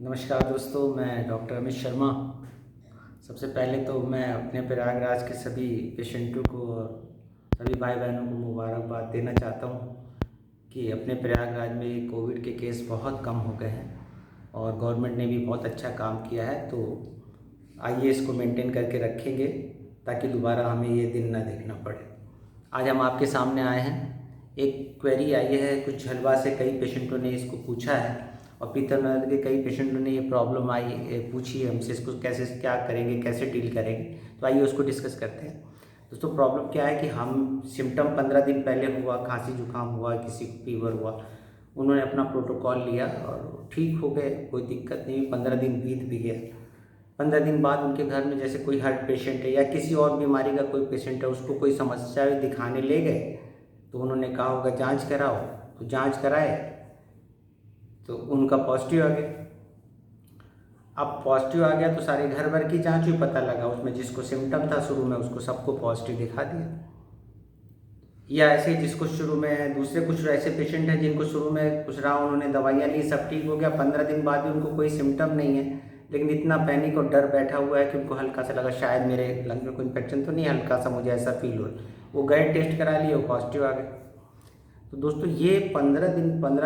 नमस्कार दोस्तों, मैं डॉक्टर अमित शर्मा। सबसे पहले तो मैं अपने प्रयागराज के सभी पेशेंटों को और सभी भाई बहनों को मुबारकबाद देना चाहता हूँ कि अपने प्रयागराज में कोविड के केस बहुत कम हो गए हैं और गवर्नमेंट ने भी बहुत अच्छा काम किया है। तो आइए इसको मेंटेन करके रखेंगे ताकि दोबारा हमें ये दिन ना देखना पड़े। आज हम आपके सामने आए हैं, एक क्वेरी आई है, कुछ झलवा से कई पेशेंटों ने इसको पूछा है और पीतरनगर के कई पेशेंटों ने ये प्रॉब्लम पूछी है हमसे, इसको कैसे क्या करेंगे, कैसे डील करेंगे। तो आइए उसको डिस्कस करते हैं। दोस्तों, प्रॉब्लम क्या है कि हम सिम्टम 15 दिन पहले हुआ, खांसी जुकाम हुआ, किसी को फीवर हुआ, उन्होंने अपना प्रोटोकॉल लिया और ठीक हो गए, कोई दिक्कत नहीं। 15 दिन बीत भी गया। 15 दिन बाद उनके घर में जैसे कोई हार्ट पेशेंट है या किसी और बीमारी का कोई पेशेंट है, उसको कोई समस्या दिखाने ले गए तो उन्होंने कहा होगा जांच कराओ, तो जांच कराए तो उनका पॉजिटिव आ गया। अब पॉजिटिव आ गया तो सारे घर भर की जांच हुई, पता लगा उसमें जिसको सिम्टम था शुरू में उसको सबको पॉजिटिव दिखा दिया। या ऐसे जिसको शुरू में दूसरे कुछ ऐसे पेशेंट हैं जिनको शुरू में कुछ रहा, उन्होंने दवाइयाँ ली, सब ठीक हो गया, 15 दिन बाद भी उनको कोई सिम्टम नहीं है, लेकिन इतना पैनिक और डर बैठा हुआ है कि उनको हल्का सा लगा शायद मेरे लंग में कोई इन्फेक्शन तो नहीं, हल्का सा मुझे ऐसा फील हो। वो गए टेस्ट करा लिए, वो पॉजिटिव आ गए। तो दोस्तों, ये 15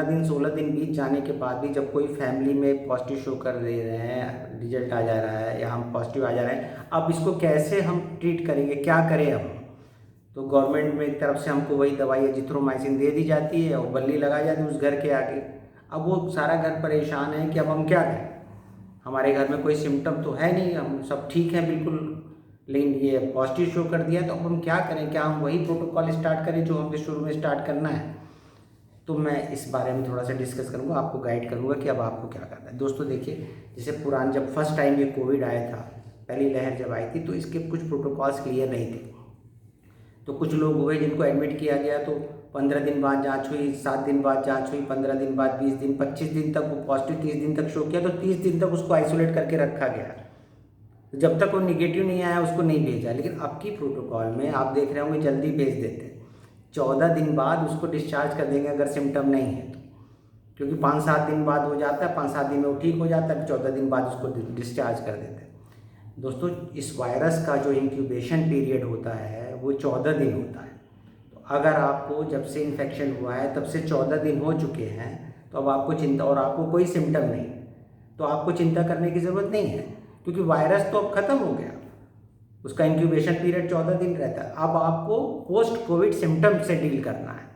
दिन 16 दिन बीत जाने के बाद भी जब कोई फैमिली में पॉजिटिव शो कर दे रहे हैं, रिजल्ट आ जा रहा है या हम पॉजिटिव आ जा रहे हैं, अब इसको कैसे हम ट्रीट करेंगे, क्या करें हम। तो गवर्नमेंट में एक तरफ से हमको वही दवाई एजिथ्रोमाइसिन दे दी जाती है और बल्ली लगाई जाती है उस घर के आगे। अब वो सारा घर परेशान है कि अब हम क्या करें, हमारे घर में कोई सिम्टम तो है नहीं, हम सब ठीक हैं बिल्कुल, लेकिन ये पॉजिटिव शो कर दिया, तो अब हम क्या करें, क्या हम वही प्रोटोकॉल स्टार्ट करें जो हमें शुरू में स्टार्ट करना है। तो मैं इस बारे में थोड़ा सा डिस्कस करूँगा, आपको गाइड करूँगा कि अब आपको क्या करना है। दोस्तों देखिए, जैसे पुरान जब फर्स्ट टाइम ये कोविड आया था, पहली लहर जब आई थी, तो इसके कुछ प्रोटोकॉल्स क्लियर नहीं थे। तो कुछ लोग हुए जिनको एडमिट किया गया, तो 15 दिन बाद जांच हुई, 7 दिन बाद जांच हुई, 15 दिन बाद 20 दिन, 25 दिन तक वो पॉजिटिव 30 दिन तक शो किया, तो 30 दिन तक उसको आइसोलेट करके रखा गया। तो जब तक वो निगेटिव नहीं आया उसको नहीं भेजा। लेकिन अब की प्रोटोकॉल में आप देख रहे होंगे जल्दी भेज देते हैं, 14 दिन बाद उसको डिस्चार्ज कर देंगे अगर सिम्टम नहीं है तो, क्योंकि 5-7 दिन बाद हो जाता है, 5-7 दिन में वो ठीक हो जाता है, 14 दिन बाद उसको डिस्चार्ज कर देते हैं। दोस्तों, इस वायरस का जो इंक्यूबेशन पीरियड होता है वो 14 दिन होता है। तो अगर आपको जब से इन्फेक्शन हुआ है तब से 14 दिन हो चुके हैं, तो अब आपको चिंता, और आपको कोई सिम्टम नहीं, तो आपको चिंता करने की ज़रूरत नहीं है, क्योंकि वायरस तो अब ख़त्म हो गया, उसका इंक्यूबेशन पीरियड 14 दिन रहता है। अब आपको पोस्ट कोविड सिम्टम से डील करना है।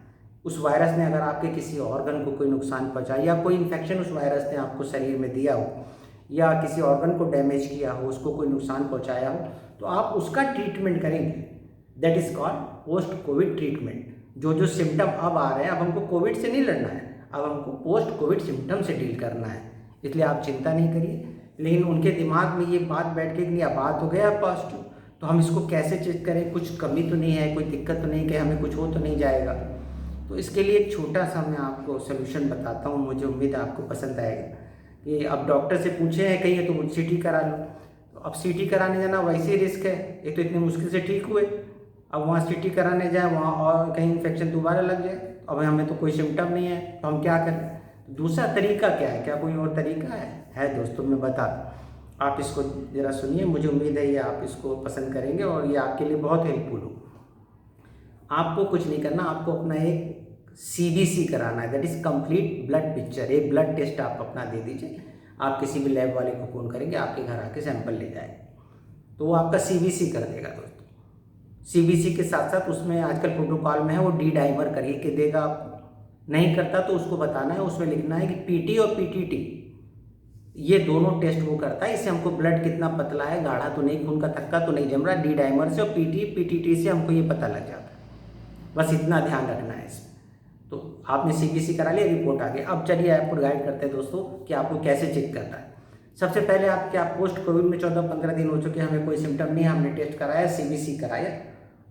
उस वायरस ने अगर आपके किसी ऑर्गन को कोई नुकसान पहुंचाया या कोई इन्फेक्शन उस वायरस ने आपको शरीर में दिया हो या किसी ऑर्गन को डैमेज किया हो, उसको कोई नुकसान पहुंचाया हो, तो आप उसका ट्रीटमेंट करेंगे। That is called post Covid treatment. जो जो सिम्टम अब आ रहे हैं, अब हमको कोविड से नहीं लड़ना है, अब हमको पोस्ट कोविड सिम्टम से डील करना है, इसलिए आप चिंता नहीं करिए। लेकिन उनके दिमाग में ये बात बैठ के कि नहीं, अब बात हो गया पॉजिटिव, तो हम इसको कैसे चेक करें, कुछ कमी तो नहीं है, कोई दिक्कत तो नहीं, कि हमें कुछ हो तो नहीं जाएगा। तो इसके लिए एक छोटा सा मैं आपको सोल्यूशन बताता हूँ, मुझे उम्मीद है आपको पसंद आएगा। कि अब डॉक्टर से पूछे हैं कहीं तो सीटी करा लो, तो अब सीटी कराने जाना वैसे ही रिस्क है, एक तो इतनी मुश्किल से ठीक हुए, अब वहाँ सीटी कराने जाए, वहाँ और कहीं इन्फेक्शन दोबारा लग जाए, अब हमें तो कोई सिम्टम नहीं है, तो हम क्या करें। दूसरा तरीका क्या है, क्या कोई और तरीका है दोस्तों, मैं बता दूँ, आप इसको ज़रा सुनिए, मुझे उम्मीद है ये आप इसको पसंद करेंगे और ये आपके लिए बहुत हेल्पफुल हो। आपको कुछ नहीं करना, आपको अपना एक CBC कराना है, that is complete blood picture. एक ब्लड टेस्ट आप अपना दे दीजिए, आप किसी भी लैब वाले को फ़ोन करेंगे, आपके घर आके सैंपल ले जाएंगे, तो वो आपका CBC कर देगा दोस्तों। CBC के साथ साथ उसमें आजकल प्रोटोकॉल में है वो डी डाइमर करिए के देगा आपको, नहीं करता तो उसको बताना है, उसमें लिखना है कि PT और PTT, ये दोनों टेस्ट वो करता है। इससे हमको ब्लड कितना पतला है, गाढ़ा तो नहीं, खून का थक्का तो नहीं जम रहा, डी डाइमर से और PTT से हमको ये पता लग जाता है। बस इतना ध्यान रखना है इसमें। तो आपने CBC करा लिया, रिपोर्ट आ गई। अब चलिए आपको गाइड करते हैं दोस्तों कि आपको कैसे चेक करना है। सबसे पहले आप क्या, पोस्ट कोविड में 14-15 दिन हो चुके, हमें कोई सिम्टम नहीं है, हमने टेस्ट कराया, CBC कराया,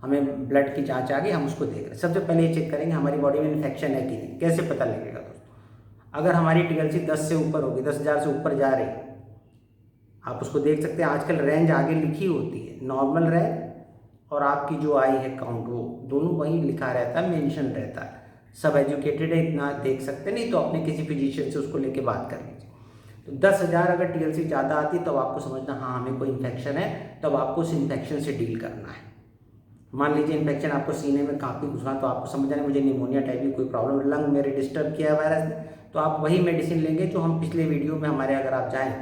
हमें ब्लड की जांच आ गई, हम उसको देख रहे हैं। सबसे पहले ये चेक करेंगे हमारी बॉडी में इन्फेक्शन है कि नहीं। कैसे पता लगेगा दोस्तों, अगर हमारी TLC 10 से ऊपर होगी, 10,000 से ऊपर जा रही, आप उसको देख सकते हैं। आजकल रेंज आगे लिखी होती है, नॉर्मल रेंज और आपकी जो आई है काउंट, वो दोनों वहीं लिखा रहता है, मेंशन रहता है। सब एजुकेटेड है, इतना देख सकते, नहीं तो अपने किसी फिजिशियन से उसको लेके बात कर लीजिए। तो 10,000 अगर TLC ज़्यादा आती है तब आपको समझना हाँ हमें कोई इन्फेक्शन है, तब आपको उस इन्फेक्शन से डील करना है। मान लीजिए इन्फेक्शन आपको सीने में काफ़ी घुसा, तो आपको समझ जाना मुझे निमोनिया टाइप की कोई प्रॉब्लम, लंग मेरे डिस्टर्ब किया है वायरस ने, तो आप वही मेडिसिन लेंगे जो हम पिछले वीडियो में हमारे, अगर आप जाएँ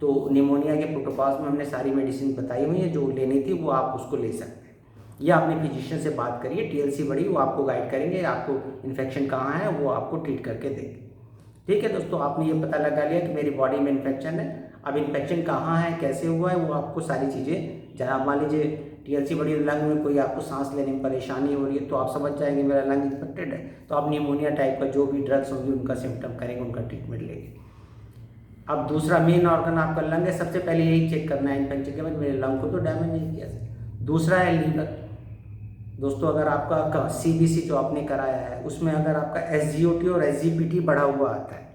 तो निमोनिया के प्रोटोकॉल्स में हमने सारी मेडिसिन बताई हुई है, जो लेनी थी वो आप उसको ले सकते हैं। या अपने फिजिशियन से बात करिए, TLC बड़ी वो आपको गाइड करेंगे, आपको इन्फेक्शन कहाँ है वो आपको ट्रीट करके देंगे। ठीक है दोस्तों, आपने ये पता लगा लिया कि मेरी बॉडी में इन्फेक्शन है। अब इन्फेक्शन कहाँ है, कैसे हुआ है, वो आपको सारी चीज़ें, जहाँ मान लीजिए TLC बड़ी लंग में कोई आपको सांस लेने में परेशानी हो रही है, तो आप समझ जाएंगे मेरा लंग इन्फेक्टेड है, तो आप निमोनिया टाइप का जो भी ड्रग्स होंगी उनका सिम्टम करेंगे, उनका ट्रीटमेंट लेंगे। अब दूसरा मेन ऑर्गन आपका लंग है, सबसे पहले यही चेक करना है इन्फेक्शन के बाद मेरे लंग को तो डैमेज नहीं किया। दूसरा है लीवर। दोस्तों अगर आपका CBC जो आपने कराया है उसमें अगर आपका SGOT और SGPT बढ़ा हुआ आता है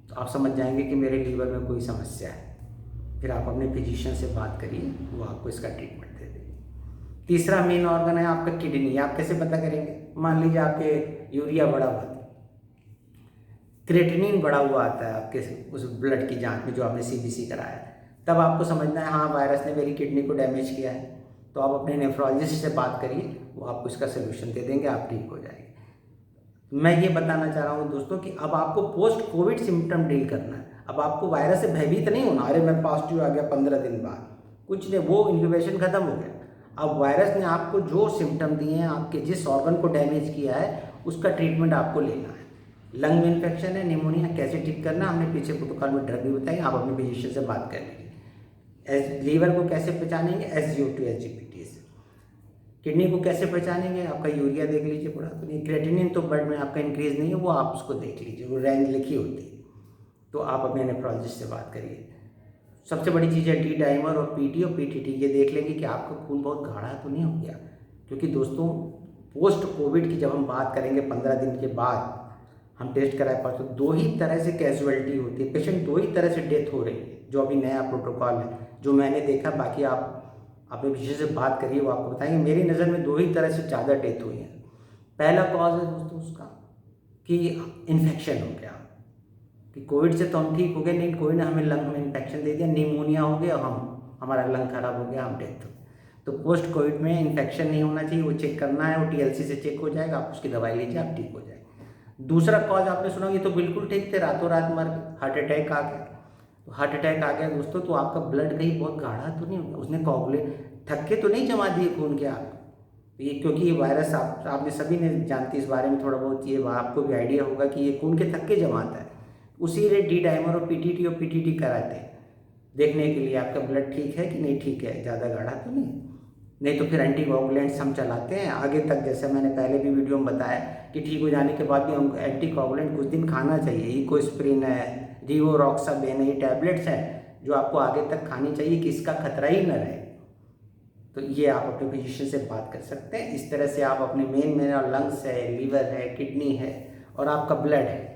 तो आप समझ जाएंगे कि मेरे लीवर में कोई समस्या है। फिर आप अपने फिजिशियन से बात करिए, वो आपको इसका ट्रीटमेंट दे देंगे। तीसरा मेन ऑर्गन है आपका किडनी। आप कैसे पता करेंगे, मान लीजिए आपके यूरिया बढ़ा हुआ था, क्रेटिनिन बढ़ा हुआ आता है आपके उस ब्लड की जांच में जो आपने CBC कराया है, तब आपको समझना है हाँ वायरस ने मेरी किडनी को डैमेज किया है। तो आप अपने नेफ्रोलॉजिस्ट से बात करिए, वो आपको इसका सोल्यूशन दे देंगे, आप ठीक हो जाएंगे। मैं ये बताना चाह रहा हूँ दोस्तों कि अब आपको पोस्ट कोविड सिम्टम डील करना है। अब आपको वायरस से भयभीत नहीं होना, अरे मैं पॉजिटिव आ गया 15 दिन बाद, कुछ नहीं, वो इंक्यूबेशन खत्म हो गया। अब वायरस ने आपको जो सिम्टम दिए हैं, आपके जिस ऑर्गन को डैमेज किया है उसका ट्रीटमेंट आपको लेना है। लंग में इन्फेक्शन है, निमोनिया, कैसे ठीक करना हमने पीछे प्रोटोकॉल में ड्रग भी बताई, आप अपने फिजिशियन से बात कर लीजिए। लीवर को कैसे पहचानेंगे, SGOT SGPT से। किडनी को कैसे पहचानेंगे, आपका यूरिया देख लीजिए पूरा, तो नहीं क्रेटिनिन तो ब्लड में आपका इंक्रीज नहीं है, वो आप उसको देख लीजिए, वो रेंज लिखी होती है, तो आप अपने नेफ्रोलॉजिस्ट से बात करिए। सबसे बड़ी चीज़ है D डाइमर और PT और PTT, ये देख लेंगे कि आपका खून बहुत गाढ़ा तो नहीं हो गया। क्योंकि दोस्तों पोस्ट कोविड की जब हम बात करेंगे 15 दिन के बाद हम टेस्ट कराए पाए, तो 2 ही तरह से कैजुअलिटी होती है, पेशेंट 2 ही तरह से डेथ हो रही है, जो अभी नया प्रोटोकॉल है जो मैंने देखा। बाकी आप अपने फिजिशियन से बात करिए, वो आपको बताएंगे। मेरी नज़र में 2 ही तरह से ज़्यादा डेथ हुई है। पहला कॉज है दोस्तों उसका कि इन्फेक्शन हो गया, कि कोविड से तो हम ठीक हो गए, नहीं कोविड ने हमें लंग में इन्फेक्शन दे दिया, निमोनिया हो गया, हमारा लंग खराब हो गया, हम डेथ हो। तो पोस्ट कोविड में इन्फेक्शन नहीं होना चाहिए, वो चेक करना है, वो TLC से चेक हो जाएगा, आप उसकी दवाई लीजिए, आप ठीक हो जाएगा। दूसरा कॉज आपने सुना, ये तो बिल्कुल ठीक थे, रातों रात मर गए, हार्ट अटैक आ गया। तो हार्ट अटैक आ गया दोस्तों, तो आपका ब्लड कहीं बहुत गाढ़ा तो नहीं हो गया, उसने कोगुलेट थक्के तो नहीं जमा दिए खून के आप। तो ये क्योंकि ये वायरस आपने सभी ने जानती इस बारे में थोड़ा बहुत, ये आपको भी आइडिया होगा कि ये खून के थक्के जमाता है। उसी लिए D डाइमर और PTT और PTT कराते हैं, देखने के लिए आपका ब्लड ठीक है कि नहीं ठीक है, ज़्यादा गाढ़ा तो नहीं तो फिर एंटीकोगुलेंट्स हम चलाते हैं आगे तक, जैसे मैंने पहले भी वीडियो में बताया कि ठीक हो जाने के बाद भी हम एंटीकोगुलेंट कुछ दिन खाना चाहिए। इकोस्प्रिन है, रिवोरॉक्साबेन है, ये टैबलेट्स हैं जो आपको आगे तक खानी चाहिए कि इसका खतरा ही न रहे। तो ये आप अपने फिजिशियन से बात कर सकते हैं। इस तरह से आप अपने मेन लंग्स है, लीवर है, किडनी है और आपका ब्लड है,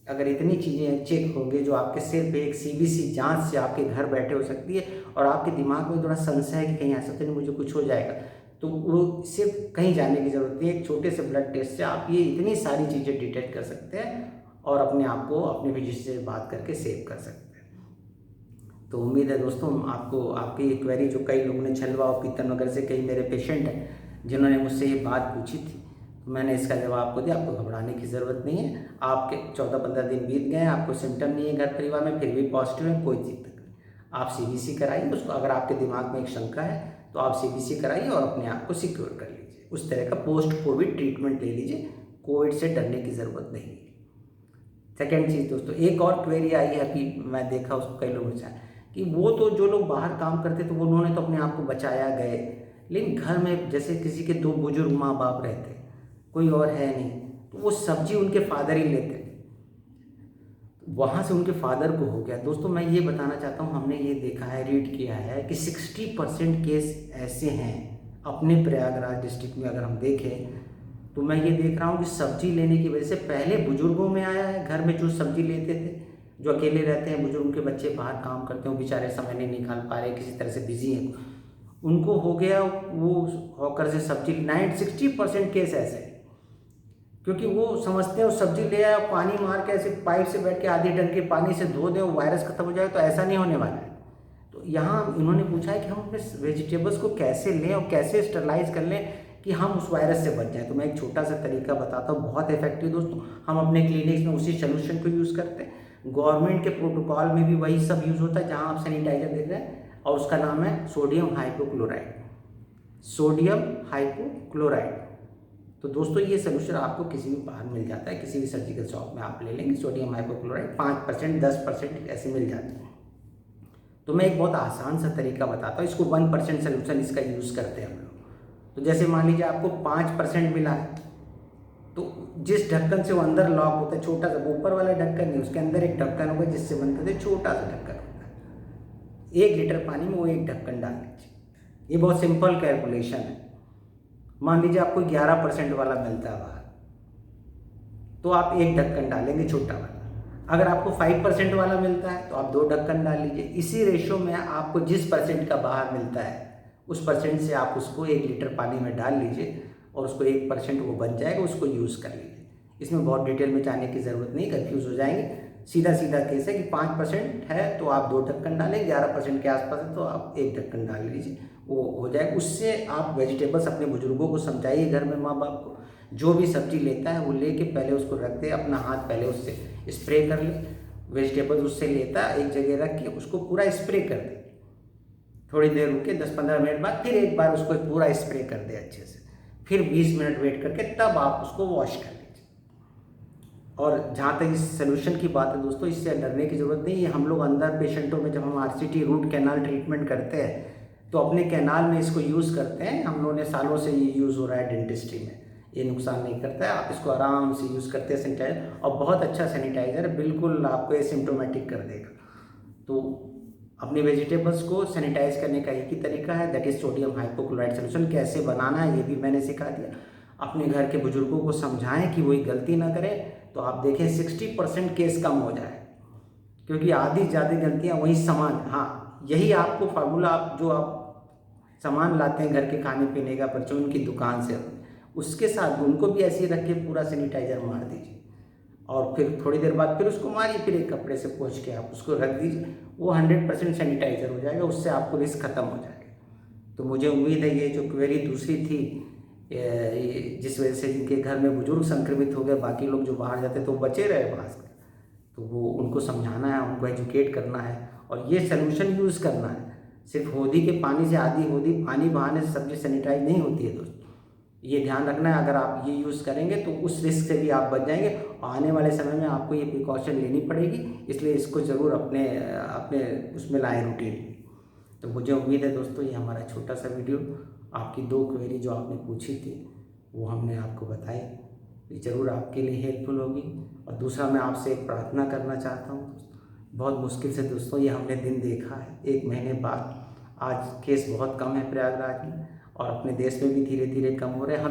अगर इतनी चीज़ें चेक होंगे जो आपके सिर्फ एक CBC जांच से आपके घर बैठे हो सकती है, और आपके दिमाग में थोड़ा संशय है कि कहीं ऐसा तो नहीं मुझे कुछ हो जाएगा, तो वो सिर्फ कहीं जाने की ज़रूरत नहीं है। एक छोटे से ब्लड टेस्ट से आप ये इतनी सारी चीज़ें डिटेक्ट कर सकते हैं और अपने आप को अपने फिजिशियन से बात करके सेव कर सकते हैं। तो उम्मीद है दोस्तों आपको आपकी ये क्वेरी, जो कई लोगों ने छलवा और पीतम नगर से कई मेरे पेशेंट हैं जिन्होंने मुझसे ये बात पूछी थी, तो मैंने इसका जवाब आपको दिया। आपको घबराने की ज़रूरत नहीं है। आपके 14-15 दिन बीत गए हैं, आपको सिम्टम नहीं है घर परिवार में, फिर भी पॉजिटिव है, कोई दिक्कत नहीं। आप CBC कराइए उसको, अगर आपके दिमाग में एक शंका है तो आप CBC कराइए और अपने आप को सिक्योर कर लीजिए। उस तरह का पोस्ट कोविड ट्रीटमेंट ले लीजिए, कोविड से डरने की ज़रूरत नहीं है। सेकेंड चीज़ दोस्तों, एक और क्वेरी आई है कि मैं देखा उसको कई लोगों से कि वो तो जो लोग बाहर काम करते तो उन्होंने तो अपने आप को बचाया गए, लेकिन घर में जैसे किसी के 2 बुजुर्ग माँ बाप रहते, कोई और है नहीं, तो वो सब्जी उनके फादर ही लेते, वहाँ से उनके फादर को हो गया। दोस्तों मैं ये बताना चाहता हूँ, हमने ये देखा है, रीड किया है कि 60% केस ऐसे हैं अपने प्रयागराज डिस्ट्रिक्ट में। अगर हम देखें तो मैं ये देख रहा हूँ कि सब्जी लेने की वजह से पहले बुजुर्गों में आया है, घर में जो सब्जी लेते थे, जो अकेले रहते हैं बुजुर्ग, उनके बच्चे बाहर काम करते हैं, बेचारे समय नहीं निकाल पा रहे, किसी तरह से बिजी हैं, उनको हो गया वो हॉकर से सब्जी। 60% केस ऐसे। क्योंकि वो समझते हैं वो सब्जी ले आया, पानी मार के ऐसे पाइप से बैठ के आधी टंकी पानी से धो दें, वायरस खत्म हो जाए, तो ऐसा नहीं होने वाला है। तो यहाँ इन्होंने पूछा है कि हम अपने वेजिटेबल्स को कैसे लें और कैसे स्टरलाइज कर लें कि हम उस वायरस से बच जाएं। तो मैं एक छोटा सा तरीका बताता हूँ, बहुत इफेक्टिव दोस्तों। हम अपने क्लिनिक्स में उसी सोल्यूशन को यूज़ करते हैं। गवर्नमेंट के प्रोटोकॉल में भी वही सब यूज़ होता है जहाँ आप सैनिटाइजर देख रहे हैं, और उसका नाम है सोडियम हाइपोक्लोराइड। Sodium hypochloride. तो दोस्तों ये सोल्यूशन आपको किसी भी बाहर मिल जाता है, किसी भी सर्जिकल शॉप में आप ले लेंगे। सोडियम हाइपोक्लोराइड 5%, 10% ऐसे मिल जाते हैं। तो मैं एक बहुत आसान सा तरीका बताता हूँ। इसको 1% सोल्यूशन इसका यूज़ करते हैं हम लोग। तो जैसे मान लीजिए आपको 5% मिला है, तो जिस ढक्कन से वो अंदर लॉक होता है, छोटा सा, ऊपर वाला ढक्कन नहीं, उसके अंदर एक ढक्कन होगा जिससे बंद करते, छोटा सा ढक्कन होगा। 1 लीटर पानी में वो एक ढक्कन डाल लीजिए। ये बहुत सिंपल कैलकुलेशन है। मान लीजिए आपको 11% वाला मिलता है बाहर, तो आप 1 ढक्कन डालेंगे छोटा वाला। अगर आपको 5% वाला मिलता है तो आप 2 ढक्कन डाल लीजिए। इसी रेशो में आपको जिस परसेंट का बाहर मिलता है उस परसेंट से आप उसको 1 लीटर पानी में डाल लीजिए, और उसको 1% वो बन जाएगा, उसको यूज़ कर लीजिए। इसमें बहुत डिटेल में जाने की ज़रूरत नहीं, कंफ्यूज हो जाएंगे। सीधा सीधा केस है कि 5% है तो आप 2 ढक्कन डालें, 11% के आसपास है तो आप 1 ढक्कन डाल लीजिए, वो हो जाएगा। उससे आप वेजिटेबल्स अपने बुजुर्गों को समझाइए, घर में माँ बाप को, जो भी सब्जी लेता है वो लेके पहले उसको रख दे, अपना हाथ पहले उससे स्प्रे कर ले। वेजिटेबल्स उससे लेता एक जगह रख के उसको पूरा स्प्रे कर दे, थोड़ी देर रुके, 10-15 मिनट बाद फिर एक बार उसको पूरा स्प्रे कर दे अच्छे से, फिर 20 मिनट वेट करके तब आप उसको वॉश कर लीजिए। और जहाँ तक इस सोल्यूशन की बात है दोस्तों, इससे डरने की ज़रूरत नहीं है। हम लोग अंदर पेशेंटों में जब हम RCT रूट कैनाल ट्रीटमेंट करते हैं तो अपने कैनाल में इसको यूज़ करते हैं। हम लोगों ने सालों से ये यूज़ हो रहा है डेंटिस्ट्री में, ये नुकसान नहीं करता है। आप इसको आराम से यूज़ करते हैं सैनिटाइजर, और बहुत अच्छा सैनिटाइजर है, बिल्कुल आपको एसिम्प्टोमेटिक कर देगा। तो अपने वेजिटेबल्स को सैनिटाइज करने का एक ही तरीका है, that is sodium hypochlorite solution. कैसे बनाना है ये भी मैंने सिखा दिया। अपने घर के बुजुर्गों को समझाएं कि वही गलती ना करें, तो आप देखें 60% केस कम हो जाए, क्योंकि आधी ज़्यादा गलतियाँ वही सामान, हाँ यही आपको फार्मूला, आप जो आप सामान लाते हैं घर के खाने पीने का परचून की दुकान से, उसके साथ उनको भी ऐसे ही रख के पूरा सैनिटाइजर मार दीजिए, और फिर थोड़ी देर बाद फिर उसको मारिए, फिर एक कपड़े से पोंछ के आप उसको रख दीजिए, वो 100% सैनिटाइजर हो जाएगा, उससे आपको रिस्क खत्म हो जाएगा। तो मुझे उम्मीद है ये जो क्वेरी दूसरी थी, जिस वजह से जिनके घर में बुजुर्ग संक्रमित हो गए, बाकी लोग जो बाहर जाते तो बचे रहे मास्क, तो वो उनको समझाना है, उनको एजुकेट करना है, और ये सोल्यूशन यूज़ करना है। सिर्फ होदी के पानी से, आधी होदी पानी बहाने से सब्जी सैनिटाइज नहीं होती है दोस्तों, ये ध्यान रखना है। अगर आप ये यूज़ करेंगे तो उस रिस्क से भी आप बच जाएंगे, और आने वाले समय में आपको ये प्रिकॉशन लेनी पड़ेगी, इसलिए इसको ज़रूर अपने अपने उसमें लाएँ रूटीन। तो मुझे उम्मीद है दोस्तों ये हमारा छोटा सा वीडियो, आपकी 2 क्वेरी जो आपने पूछी थी वो हमने आपको बताई, ये ज़रूर आपके लिए हेल्पफुल होगी। और दूसरा मैं आपसे एक प्रार्थना करना चाहता हूँ दोस्तों, बहुत मुश्किल से दोस्तों ये हमने दिन देखा है, 1 महीने बाद आज केस बहुत कम है प्रयागराज में, और अपने देश में भी धीरे धीरे कम हो रहे हैं।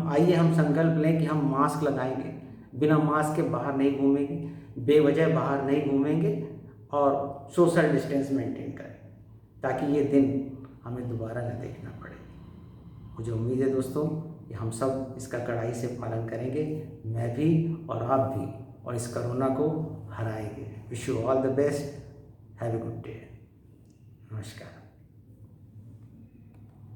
आइए हम संकल्प लें कि हम मास्क लगाएंगे, बिना मास्क के बाहर नहीं घूमेंगे, बेवजह बाहर नहीं घूमेंगे, और सोशल डिस्टेंस मेंटेन करें, ताकि ये दिन हमें दोबारा न देखना पड़े। मुझे उम्मीद है दोस्तों कि हम सब इसका कड़ाई से पालन करेंगे, मैं भी और आप भी, और इस कोरोना को हराएंगे। Wish you all the best, have a good day, नमस्कार।